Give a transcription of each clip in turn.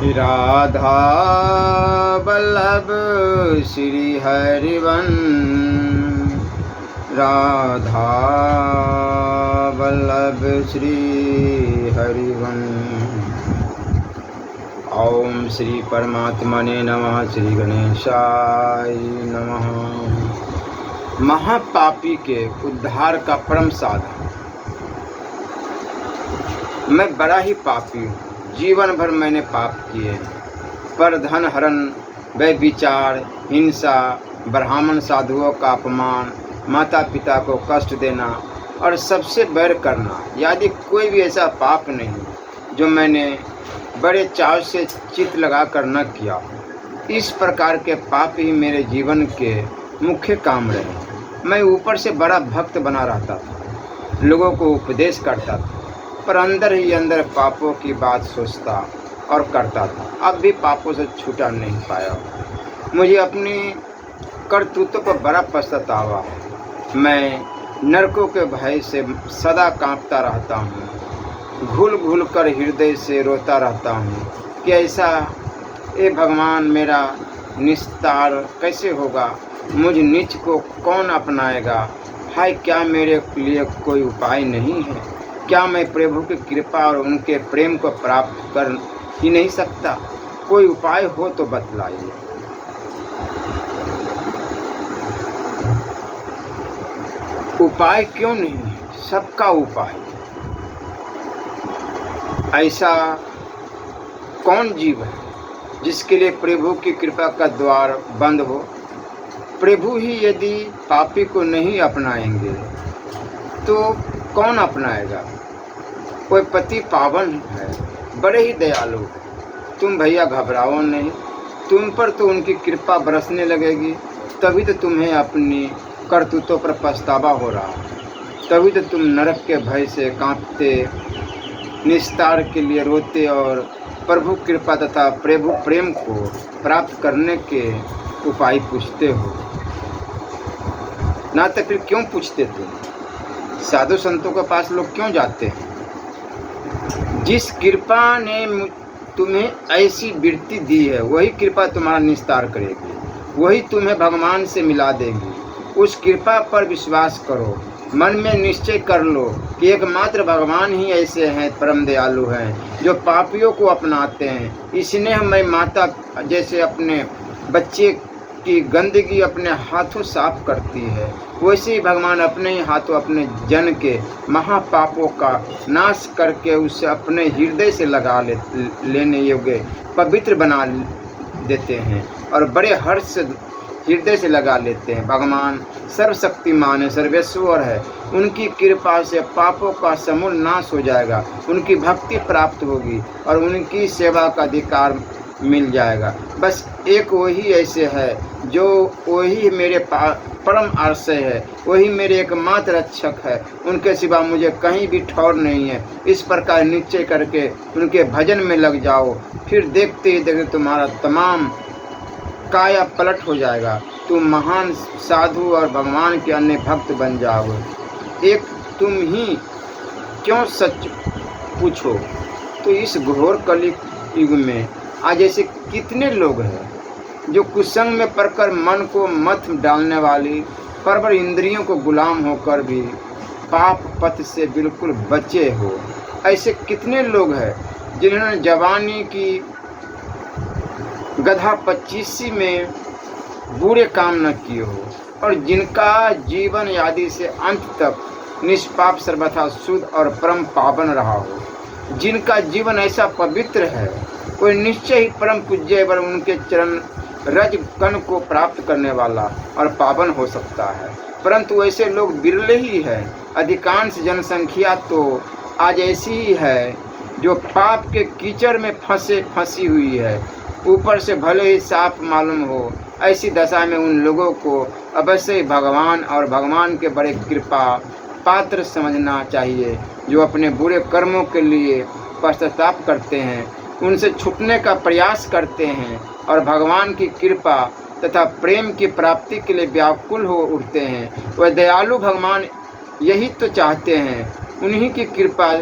राधा वल्लभ श्री हरिवंश, राधा वल्लभ श्री हरिवंश। ओम श्री परमात्मने नमः। श्री गणेशाय नमः। महापापी के उद्धार का परम साधन। मैं बड़ा ही पापी हूँ। जीवन भर मैंने पाप किए, पर धन हरण, व्यभिचार, हिंसा, ब्राह्मण साधुओं का अपमान, माता पिता को कष्ट देना और सबसे बैर करना, यदि कोई भी ऐसा पाप नहीं जो मैंने बड़े चाव से चित्त लगा कर न किया। इस प्रकार के पाप ही मेरे जीवन के मुख्य काम रहे। मैं ऊपर से बड़ा भक्त बना रहता था, लोगों को उपदेश करता था, पर अंदर ही अंदर पापों की बात सोचता और करता था। अब भी पापों से छूटा नहीं पाया। मुझे अपनी करतूतों पर बड़ा पछतावा है। मैं नरकों के भय से सदा कांपता रहता हूँ। घुल घुल कर हृदय से रोता रहता हूँ कि ऐसा ए भगवान मेरा निस्तार कैसे होगा। मुझ नीच को कौन अपनाएगा। हाय, क्या मेरे लिए कोई उपाय नहीं है? क्या मैं प्रभु की कृपा और उनके प्रेम को प्राप्त कर ही नहीं सकता? कोई उपाय हो तो बतलाइए। उपाय क्यों नहीं, सबका उपाय। ऐसा कौन जीव है जिसके लिए प्रभु की कृपा का द्वार बंद हो? प्रभु ही यदि पापी को नहीं अपनाएंगे तो कौन अपनाएगा? कोई पति पावन है, बड़े ही दयालु है। तुम भैया घबराओ नहीं, तुम पर तो उनकी कृपा बरसने लगेगी। तभी तो तुम्हें अपनी करतूतों पर पछतावा हो रहा है। तभी तो तुम नरक के भय से कांपते, निस्तार के लिए रोते और प्रभु कृपा तथा प्रभु प्रेम को प्राप्त करने के उपाय पूछते हो। ना तो फिर क्यों पूछते तुम? साधु संतों के पास लोग क्यों जाते हैं? जिस कृपा ने तुम्हें ऐसी वृत्ति दी है, वही कृपा तुम्हारा निस्तार करेगी, वही तुम्हें भगवान से मिला देगी। उस कृपा पर विश्वास करो। मन में निश्चय कर लो कि एकमात्र भगवान ही ऐसे हैं, परम दयालु हैं, जो पापियों को अपनाते हैं। इसने हमें माता जैसे अपने बच्चे की गंदगी अपने हाथों साफ करती है, वैसे ही भगवान अपने ही हाथों अपने जन के महापापों का नाश करके उसे अपने हृदय से लगा लेने योग्य पवित्र बना देते हैं और बड़े हर्ष से हृदय से लगा लेते हैं। भगवान सर्वशक्तिमान है, सर्वेश्वर है। उनकी कृपा से पापों का समूल नाश हो जाएगा, उनकी भक्ति प्राप्त होगी और उनकी सेवा का अधिकार मिल जाएगा। बस एक वही ऐसे है जो वही मेरे परम आश्रय है, वही मेरे एकमात्र रक्षक है। उनके सिवा मुझे कहीं भी ठौर नहीं है। इस प्रकार निश्चय करके उनके भजन में लग जाओ, फिर देखते ही देखते तुम्हारा तमाम काया पलट हो जाएगा। तुम महान साधु और भगवान के अन्य भक्त बन जाओगे। एक तुम ही क्यों सच पूछो तो इस घोर कलि युग में आज ऐसे कितने लोग हैं जो कुसंग में पड़कर मन को मत डालने वाली परवर इंद्रियों को गुलाम होकर भी पाप पथ से बिल्कुल बचे हो। ऐसे कितने लोग हैं जिन्होंने जवानी की गधा 25 में बुरे काम न किए हो और जिनका जीवन आदि से अंत तक निष्पाप सर्वथा शुद्ध और परम पावन रहा हो। जिनका जीवन ऐसा पवित्र है, कोई निश्चय ही परम पूज्य एवं उनके चरण रज कण को प्राप्त करने वाला और पावन हो सकता है। परंतु ऐसे लोग बिरले ही हैं। अधिकांश जनसंख्या तो आज ऐसी ही है जो पाप के कीचड़ में फंसी हुई है। ऊपर से भले ही साफ मालूम हो, ऐसी दशा में उन लोगों को अवश्य ही भगवान और भगवान के बड़े कृपा पात्र समझना चाहिए, जो अपने बुरे कर्मों के लिए पश्चाताप करते हैं, उनसे छुटने का प्रयास करते हैं और भगवान की कृपा तथा प्रेम की प्राप्ति के लिए व्याकुल हो उठते हैं। वह दयालु भगवान यही तो चाहते हैं। उन्हीं की कृपा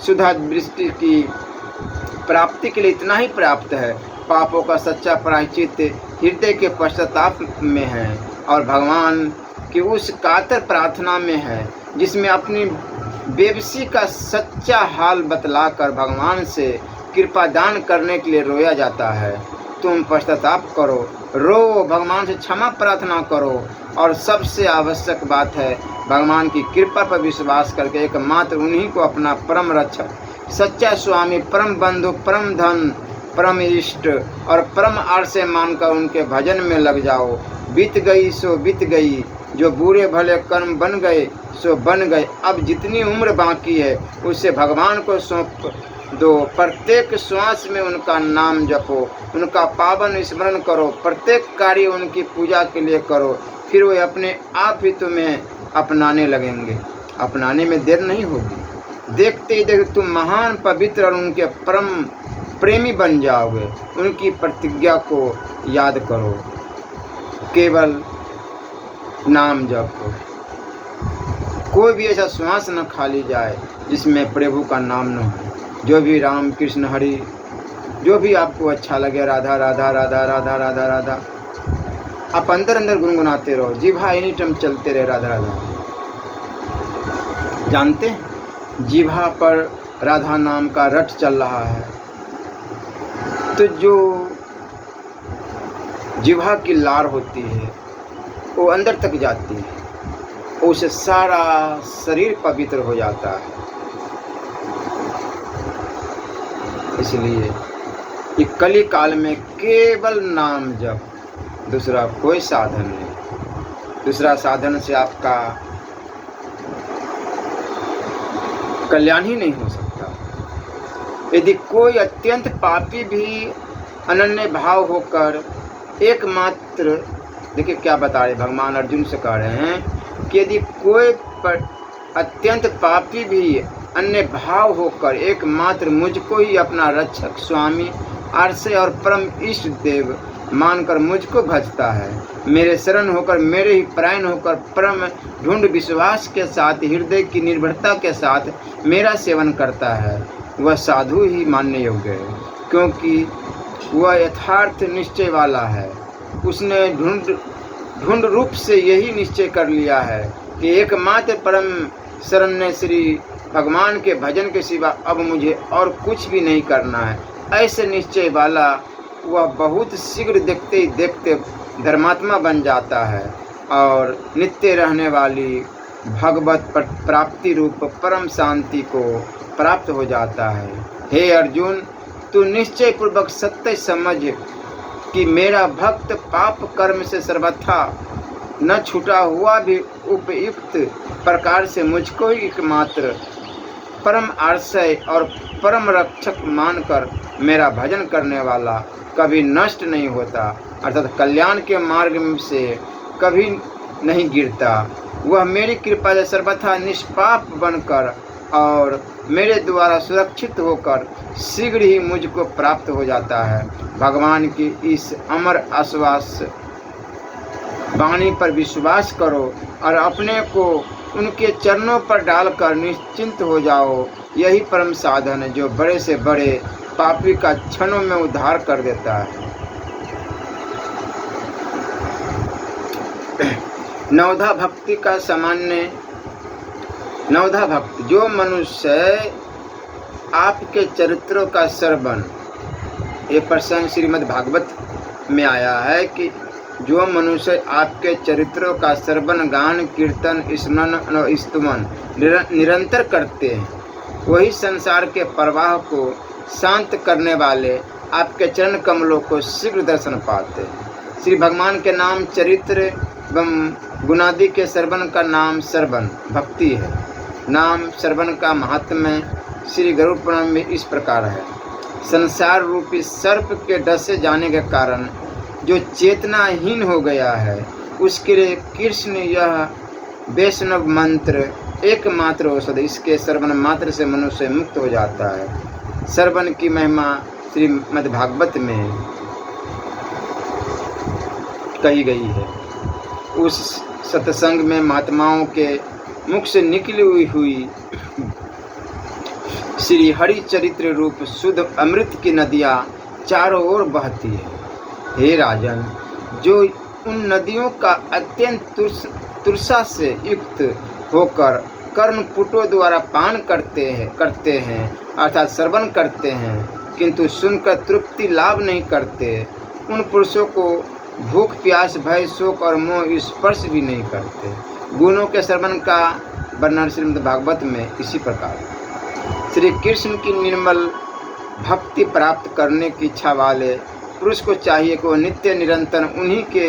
सुधा दृष्टि की प्राप्ति के लिए इतना ही पर्याप्त है। पापों का सच्चा प्रायश्चित हृदय के पश्चाताप में है और भगवान की उस कातर प्रार्थना में है जिसमें अपनी बेबसी का सच्चा हाल बतलाकर भगवान से कृपा दान करने के लिए रोया जाता है। तुम पश्चाताप करो, रो, भगवान से क्षमा प्रार्थना करो और सबसे आवश्यक बात है भगवान की कृपा पर विश्वास करके एकमात्र उन्हीं को अपना परम रक्षक, सच्चा स्वामी, परम बंधु, परम धन, परम इष्ट और परम आश्रय मानकर उनके भजन में लग जाओ। बीत गई सो बीत गई, जो बुरे भले कर्म बन गए सो बन गए। अब जितनी उम्र बाकी है उसे भगवान को सौंप दो। प्रत्येक श्वास में उनका नाम जपो, उनका पावन स्मरण करो, प्रत्येक कार्य उनकी पूजा के लिए करो। फिर वे अपने आप ही तुम्हें अपनाने लगेंगे। अपनाने में देर नहीं होगी। देखते ही देखते तुम महान पवित्र और उनके परम प्रेमी बन जाओगे। उनकी प्रतिज्ञा को याद करो, केवल नाम जपो। कोई भी ऐसा श्वास न खाली जाए जिसमें प्रभु का नाम न हो। जो भी राम कृष्ण हरि, जो भी आपको अच्छा लगे, राधा राधा राधा राधा राधा राधा, आप अंदर अंदर गुनगुनाते रहो। जिह्वा एनी टाइम चलते रहे राधा राधा। जानते हैं जिह्वा पर राधा नाम का रट चल रहा है, तो जो जिह्वा की लार होती है वो अंदर तक जाती है, उससे सारा शरीर पवित्र हो जाता है। इसलिए ये कली काल में केवल नाम जप, दूसरा कोई साधन नहीं। दूसरा साधन से आपका कल्याण ही नहीं हो सकता। यदि कोई अत्यंत पापी भी अनन्य भाव होकर एकमात्र, देखिए क्या बता रहे भगवान अर्जुन से कह रहे हैं कि यदि कोई अत्यंत पापी भी अन्य भाव होकर एकमात्र मुझको ही अपना रक्षक, स्वामी, आश्रय और परम इष्ट देव मानकर मुझको भजता है, मेरे शरण होकर, मेरे ही परायण होकर, परम ढूंढ विश्वास के साथ, हृदय की निर्भरता के साथ मेरा सेवन करता है, वह साधु ही मानने योग्य है, क्योंकि वह यथार्थ निश्चय वाला है। उसने ढूंढ रूप से यही निश्चय कर लिया है कि एकमात्र परम शरण्य श्री भगवान के भजन के सिवा अब मुझे और कुछ भी नहीं करना है। ऐसे निश्चय वाला वह बहुत शीघ्र देखते ही देखते धर्मात्मा बन जाता है और नित्य रहने वाली भगवत प्राप्ति रूप परम शांति को प्राप्त हो जाता है। हे अर्जुन, तू निश्चय पूर्वक सत्य समझ कि मेरा भक्त पाप कर्म से सर्वथा न छूटा हुआ भी उपयुक्त प्रकार से मुझको ही एकमात्र परम आश्रय और परम रक्षक मानकर मेरा भजन करने वाला कभी नष्ट नहीं होता, अर्थात कल्याण के मार्ग से कभी नहीं गिरता। वह मेरी कृपा से सर्वथा निष्पाप बनकर और मेरे द्वारा सुरक्षित होकर शीघ्र ही मुझको प्राप्त हो जाता है। भगवान की इस अमर आश्वास वाणी पर विश्वास करो और अपने को उनके चरणों पर डालकर निश्चिंत हो जाओ। यही परम साधन है जो बड़े से बड़े पापी का क्षणों में उद्धार कर देता है। नवधा भक्ति का सामान्य नवधा भक्ति, जो मनुष्य आपके चरित्रों का श्रवण, ये प्रसंग श्रीमद् भागवत में आया है कि जो मनुष्य आपके चरित्रों का श्रवण, गान, कीर्तन, स्मरण और स्तुमन निरंतर करते हैं, वही संसार के प्रवाह को शांत करने वाले आपके चरण कमलों को शीघ्र दर्शन पाते हैं। श्री भगवान के नाम, चरित्र एवं गुणादि के श्रवण का नाम श्रवण भक्ति है। नाम श्रवण का महात्म्य श्री गरुड़ पुराण में इस प्रकार है। संसार रूपी सर्प के डसे जाने के कारण जो चेतनाहीन हो गया है, उसके लिए कृष्ण यह वैष्णव मंत्र एकमात्र औषध, इसके श्रवण मात्र से मनुष्य मुक्त हो जाता है। श्रवण की महिमा श्रीमद् भागवत में कही गई है। उस सत्संग में महात्माओं के मुख से निकली हुई श्री हरि चरित्र रूप शुद्ध अमृत की नदियाँ चारों ओर बहती है। हे राजन, जो उन नदियों का अत्यंत तुरसा से युक्त होकर कर्णपुटों द्वारा पान करते हैं अर्थात श्रवण करते हैं, किंतु सुनकर तृप्ति लाभ नहीं करते, उन पुरुषों को भूख प्यास भय शोक और मोह स्पर्श भी नहीं करते। गुणों के श्रवण का वर्णन श्रीमद् भागवत में इसी प्रकार। श्री कृष्ण की निर्मल भक्ति प्राप्त करने की इच्छा वाले पुरुष को चाहिए कि वो नित्य निरंतर उन्हीं के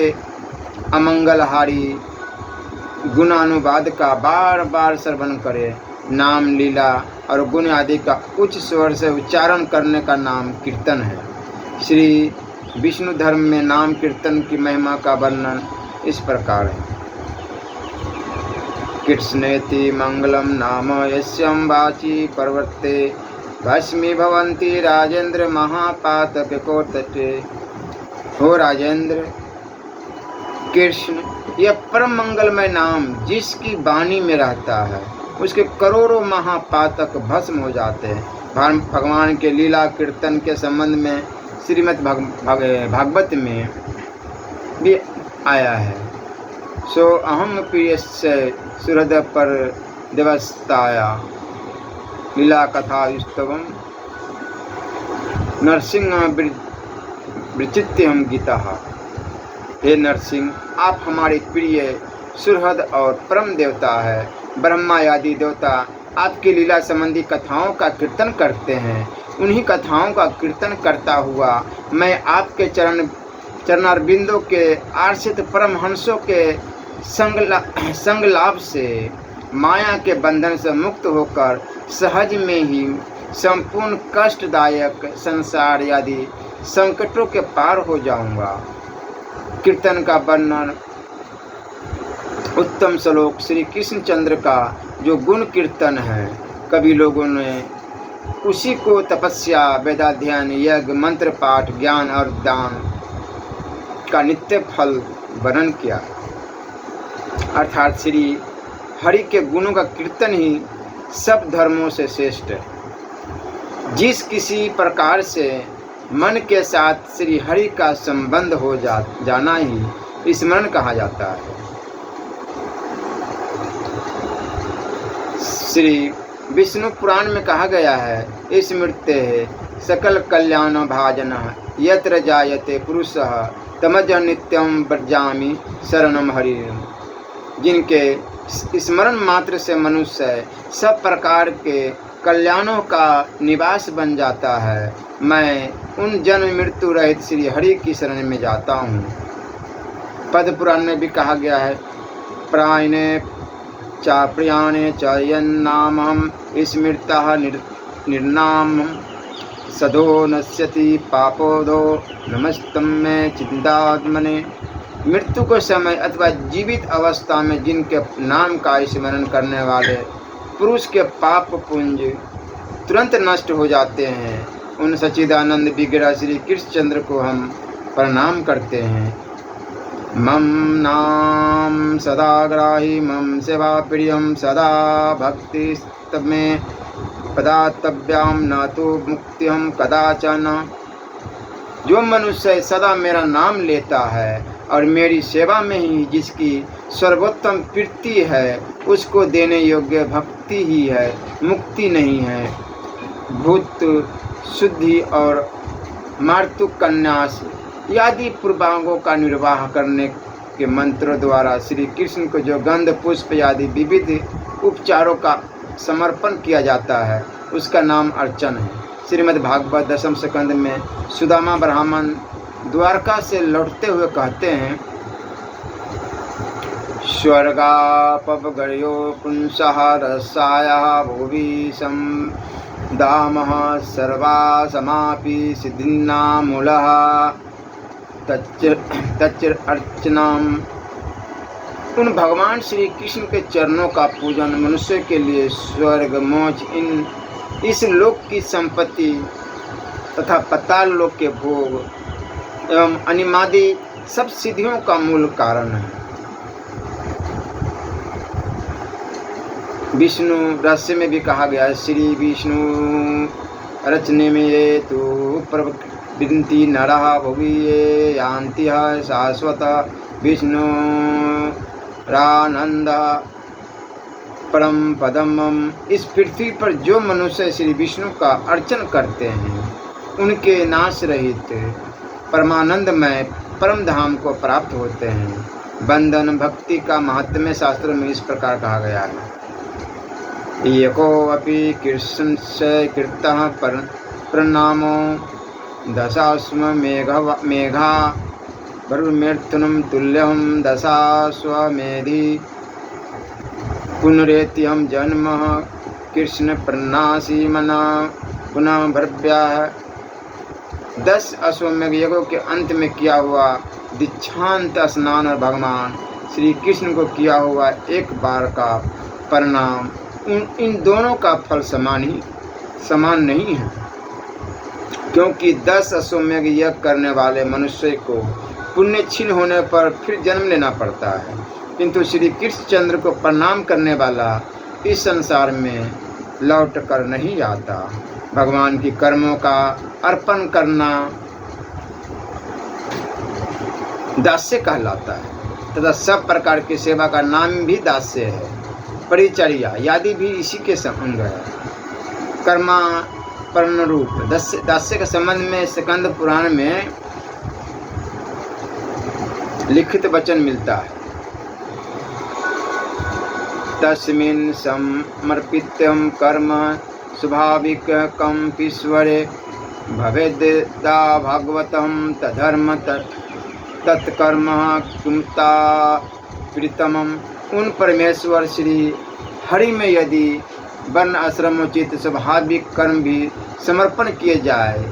अमंगलहारी गुणानुवाद का बार बार श्रवण करे। नाम लीला और गुण आदि का उच्च स्वर से उच्चारण करने का नाम कीर्तन है। श्री विष्णु धर्म में नाम कीर्तन की महिमा का वर्णन इस प्रकार है। कृष्णेति मंगलम नाम यस्यं वाची पर्वते भस्मी भवन्ति राजेंद्र महापातक कोटटे। हो राजेंद्र, कृष्ण यह परम मंगलमय नाम जिसकी वाणी में रहता है, उसके करोड़ों महापातक भस्म हो जाते हैं। भगवान के लीला कीर्तन के संबंध में श्रीमद् भागवत में भी आया है। सो अहम प्रियस्य सुहृद पर देवस्ताया लीला कथा युस्तवम नरसिंह विचित्यम गीता। हे नरसिंह, आप हमारे प्रिय सुहृद और परम देवता है। ब्रह्मा आदि देवता आपकी लीला संबंधी कथाओं का कीर्तन करते हैं। उन्हीं कथाओं का कीर्तन करता हुआ मैं आपके चरणारविंदों के आश्रित परमहंसों के संग लाभ से माया के बंधन से मुक्त होकर सहज में ही संपूर्ण कष्टदायक संसार आदि संकटों के पार हो जाऊंगा। कीर्तन का वर्णन उत्तम श्लोक श्री कृष्णचंद्र का जो गुण कीर्तन है, कभी लोगों ने उसी को तपस्या वेदाध्ययन यज्ञ मंत्र पाठ ज्ञान और दान का नित्य फल वर्णन किया। अर्थात श्री हरि के गुणों का कीर्तन ही सब धर्मों से श्रेष्ठ है। जिस किसी प्रकार से मन के साथ श्री हरि का संबंध हो जाना ही स्मरण कहा जाता है। श्री विष्णु पुराण में कहा गया है, स्मृते सकल कल्याण भाजन यत्र जायते पुरुषः तमज नित्यम व्रजामि शरणम हरि। जिनके स्मरण मात्र से मनुष्य सब प्रकार के कल्याणों का निवास बन जाता है, मैं उन जन्म मृत्यु रहित श्री हरि की शरण में जाता हूँ। पद्म पुराण में भी कहा गया है, प्रायणे च प्रियाणे च यन्नामहं स्मृतः निर्नाम सदो नश्यति पापोदो नमस्तम में चिंतात्मने। मृत्यु के समय अथवा जीवित अवस्था में जिनके नाम का स्मरण करने वाले पुरुष के पाप पुंज तुरंत नष्ट हो जाते हैं, उन सच्चिदानंद विग्रह श्री कृष्णचंद्र को हम प्रणाम करते हैं। मम नाम सदा ग्राही मम सेवा प्रियम सदा भक्तिस्तमे पदातव्याम न तो मुक्तिहम कदाचन। जो मनुष्य सदा मेरा नाम लेता है और मेरी सेवा में ही जिसकी सर्वोत्तम प्रीति है, उसको देने योग्य भक्ति ही है, मुक्ति नहीं है। भूत शुद्धि और मार्तु कन्यास आदि पूर्वांगों का निर्वाह करने के मंत्रों द्वारा श्री कृष्ण को जो गंध पुष्प आदि विविध उपचारों का समर्पण किया जाता है, उसका नाम अर्चन है। श्रीमद् भागवत दशम स्कंद में सुदामा ब्राह्मण द्वारका से लौटते हुए कहते हैं, स्वर्गापगर्यो पुंसः रसायः भुवि दामः सर्वा समापि सिद्धिन्नामूलः तच्च अर्चनाम। उन भगवान श्री कृष्ण के चरणों का पूजन मनुष्य के लिए स्वर्ग मोक्ष इस लोक की संपत्ति तथा पाताल लोक के भोग एवं अनिमादि सब सिद्धियों का मूल कारण है। विष्णु रहस्य में भी कहा गया है, श्री विष्णु रचने में ये तो प्रवृत्ति नरः भुवि ये यान्ति शाश्वत विष्णु रानंद परम पदम। इस पृथ्वी पर जो मनुष्य श्री विष्णु का अर्चन करते हैं उनके नाश रहित परमानंदमय परम धाम को प्राप्त होते हैं। बंधन भक्ति का महात्म्य शास्त्रों में इस प्रकार कहा गया है, एको अपि कृष्णस्य कीर्तः प्रणामो दशास्व मेघा वरुणमेर्थुनं तुल्यं दशाश्वमेधि पुनरेत्यं जन्म कृष्ण प्रणासी मना पुनः भव्यः। 10 अश्वमेघ यज्ञों के अंत में किया हुआ दीक्षांत स्नान और भगवान श्री कृष्ण को किया हुआ एक बार का परिणाम इन दोनों का फल समान नहीं है, क्योंकि 10 अश्वमेघ यज्ञ करने वाले मनुष्य को पुण्य क्षीण होने पर फिर जन्म लेना पड़ता है, किंतु श्री कृष्णचंद्र को प्रणाम करने वाला इस संसार में लौट कर नहीं आता। भगवान की कर्मों का अर्पण करना दास्य कहलाता है तथा सब प्रकार की सेवा का नाम भी दास्य है। परिचर्या आदि भी इसी के संबंध है। कर्मा पर्ण रूप दास्य के संबंध में स्कंद पुराण में लिखित वचन मिलता है, तस्मिन् समर्पित्यं कर्म स्वाभाविकम्पीश्वरे भवेद्दा भागवतं तद्धर्म तत्कर्म किमुता प्रीतमम्। उन परमेश्वर श्री हरि में यदि वर्ण आश्रमोचित स्वाभाविक कर्म भी समर्पण किए जाए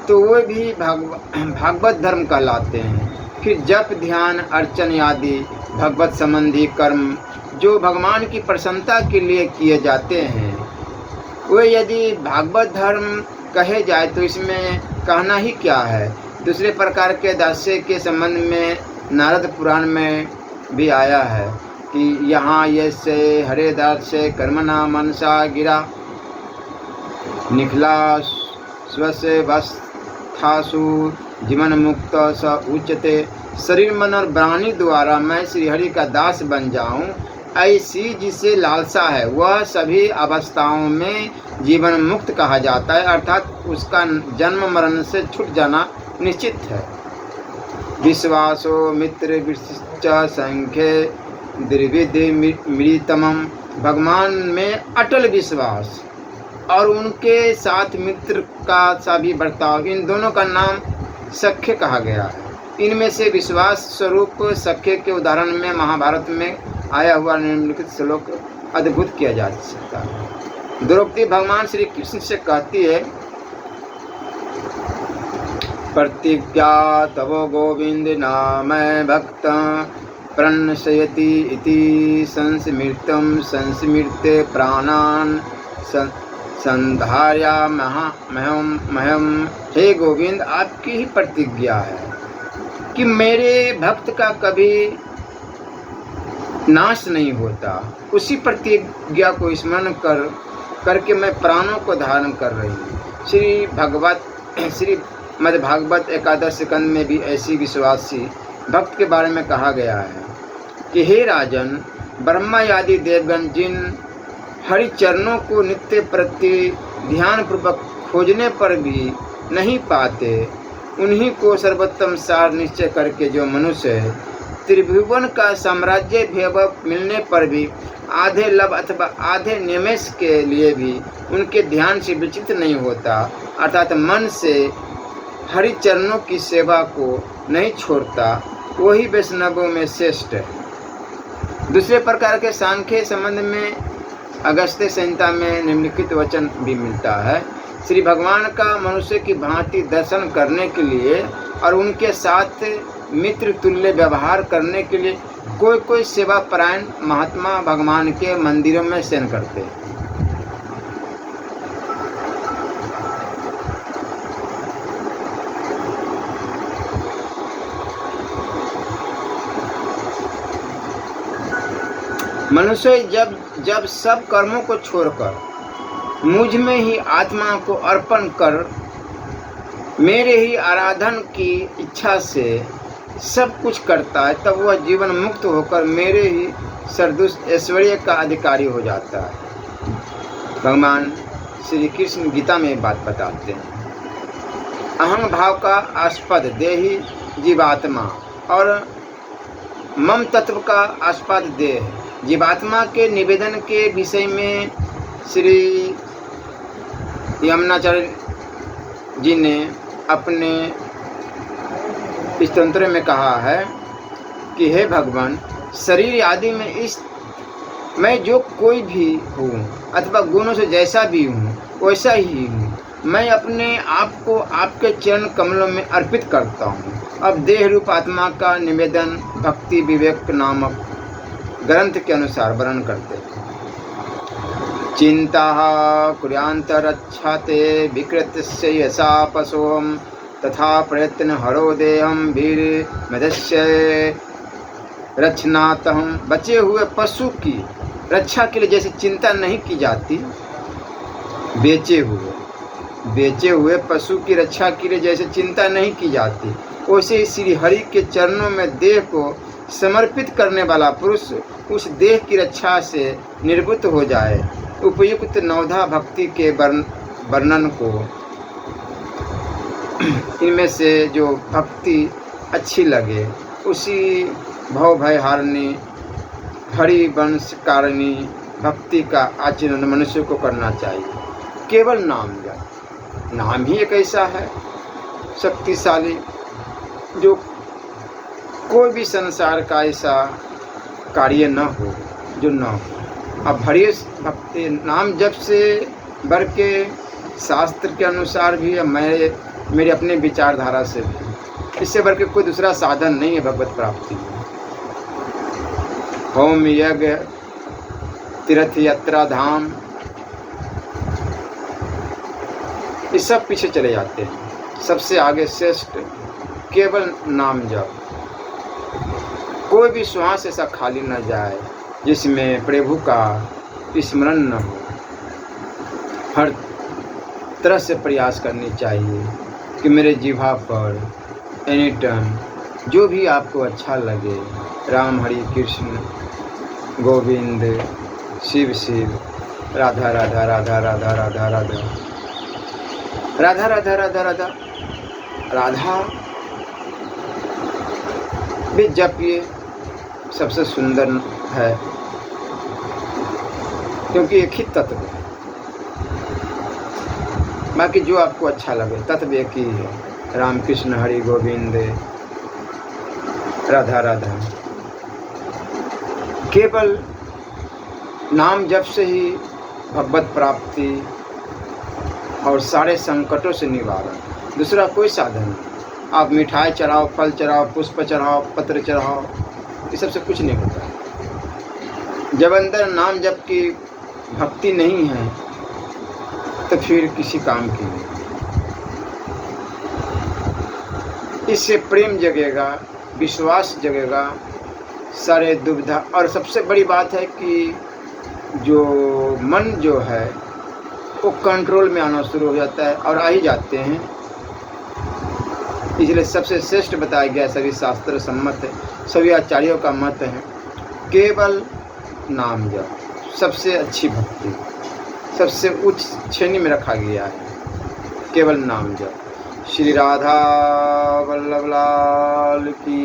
तो वे भी भागवत धर्म कहलाते हैं। फिर जप ध्यान अर्चन आदि भगवत संबंधी कर्म जो भगवान की प्रसन्नता के लिए किए जाते हैं वे यदि भागवत धर्म कहे जाए तो इसमें कहना ही क्या है। दूसरे प्रकार के दास्य के संबंध में नारद पुराण में भी आया है कि यहाँ ये से हरे दास्य कर्मणा मनसा गिरा निखला स्वस्य वस्थासु जीवन मुक्त स उच्चते। शरीर मन और वाणी द्वारा मैं श्री हरि का दास बन जाऊं, ऐसी जिसे लालसा है वह सभी अवस्थाओं में जीवन मुक्त कहा जाता है, अर्थात उसका जन्म मरण से छूट जाना निश्चित है। विश्वासो मित्र विशिष्ट संख्य द्विविधि मृतमम। भगवान में अटल विश्वास और उनके साथ मित्र का सा भी बर्ताव, इन दोनों का नाम सख्य कहा गया है। इनमें से विश्वास स्वरूप सख्य के उदाहरण में महाभारत में आया हुआ निम्नलिखित श्लोक अद्भुत किया जा सकता है। द्रौपदी भगवान श्री कृष्ण से कहती है, प्रतिज्ञा तव गोविंद नाम भक्त प्रणशयति इति संस्मृतं संस्मृत्य प्राणान संधार्या महम। हे गोविंद, आपकी ही प्रतिज्ञा है कि मेरे भक्त का कभी नाश नहीं होता। उसी प्रतिज्ञा को स्मरण करके मैं प्राणों को धारण कर रही हूँ। श्री मद्भागवत एकादश स्कंद में भी ऐसी विश्वासी भक्त के बारे में कहा गया है कि हे राजन, ब्रह्मा आदि देवगण जिन हरि चरणों को नित्य प्रति ध्यान पूर्वक खोजने पर भी नहीं पाते, उन्हीं को सर्वोत्तम सार निश्चय करके जो मनुष्य त्रिभुवन का साम्राज्य वैभव मिलने पर भी आधे लब अथवा आधे निमेष के लिए भी उनके ध्यान से विचलित नहीं होता, अर्थात मन से हरि चरणों की सेवा को नहीं छोड़ता, वही वैष्णवों में श्रेष्ठ है। दूसरे प्रकार के सांख्य संबंध में अगस्त्य संहिता में निम्नलिखित वचन भी मिलता है, श्री भगवान का मनुष्य की भांति दर्शन करने के लिए और उनके साथ मित्र तुल्य व्यवहार करने के लिए कोई सेवा परायण महात्मा भगवान के मंदिरों में शयन करते हैं। मनुष्य जब जब सब कर्मों को छोड़कर मुझ में ही आत्मा को अर्पण कर मेरे ही आराधन की इच्छा से सब कुछ करता है, तब वह जीवन मुक्त होकर मेरे ही सरदुष ऐश्वर्य का अधिकारी हो जाता है। भगवान श्री कृष्ण गीता में बात बताते हैं। अहं भाव का आस्पद देही जीवात्मा और मम तत्व का आस्पद देह। जीवात्मा के निवेदन के विषय में श्री यमुनाचार्य जी ने अपने इस तंत्र में कहा है कि हे भगवान, शरीर आदि में मैं जो कोई भी हूँ अथवा गुणों से जैसा भी हूँ वैसा ही हूँ। मैं अपने आप को आपके चरण कमलों में अर्पित करता हूँ। अब देह रूप आत्मा का निवेदन भक्ति विवेक नामक ग्रंथ के अनुसार वर्णन करते हैं। चिंता कुर्यान्तरच्छते विकृतस्य यशा पशोहम तथा प्रयत्न हरो देहम वीर मदस्य रक्षनातहम। बचे हुए पशु की रक्षा के लिए जैसे चिंता नहीं की जाती, बेचे हुए पशु की रक्षा के लिए जैसे चिंता नहीं की जाती, वैसे ही श्री हरि के चरणों में देह को समर्पित करने वाला पुरुष उस देह की रक्षा से निर्वृत्त हो जाए। उपयुक्त नवधा भक्ति के वर्णन को इनमें से जो भक्ति अच्छी लगे उसी भव भय हारनी हरि वंश कारिणी भक्ति का आचरण मनुष्य को करना चाहिए। केवल नाम जप, नाम ही एक ऐसा है शक्तिशाली जो कोई भी संसार का ऐसा कार्य न हो जो न हो। अब हरि भक्ति नाम जप से बढ़ के शास्त्र के अनुसार भी मेरे अपने विचारधारा से भी इससे बढ़ के कोई दूसरा साधन नहीं है भगवत प्राप्ति में। होम यज्ञ तीर्थ यात्रा धाम ये सब पीछे चले जाते हैं। सबसे आगे श्रेष्ठ केवल नाम जप। कोई भी श्वास ऐसा खाली न जाए जिसमें प्रभु का स्मरण न हो। हर तरह से प्रयास करनी चाहिए कि मेरे जिह्वा पर एनी टाइम जो भी आपको अच्छा लगे, राम हरि कृष्ण गोविंद शिव शिव, राधा राधा राधा राधा राधा राधा राधा राधा राधा राधा राधा भी जपिए, सबसे सुंदर है क्योंकि एक ही तत्व है। बाकी जो आपको अच्छा लगे तत्व एक ही है, राम कृष्ण हरि गोविंद राधा राधा। केवल नाम जप से ही भगवत प्राप्ति और सारे संकटों से निवारण, दूसरा कोई साधन नहीं। आप मिठाई चढ़ाओ, फल चढ़ाओ, पुष्प चढ़ाओ, पत्र चढ़ाओ, ये सबसे कुछ नहीं होता। जब अंदर नाम जप की भक्ति नहीं है तो फिर किसी काम की नहीं। इससे प्रेम जगेगा, विश्वास जगेगा, सारे दुविधा। और सबसे बड़ी बात है कि जो मन जो है वो कंट्रोल में आना शुरू हो जाता है और आ ही जाते हैं। इसलिए सबसे श्रेष्ठ बताया गया, सभी शास्त्र सम्मत है, सभी आचार्यों का मत है, केवल नाम जप सबसे अच्छी भक्ति, सबसे उच्च श्रेणी में रखा गया है, केवल नाम जप। श्री राधा वल्लभ लाल की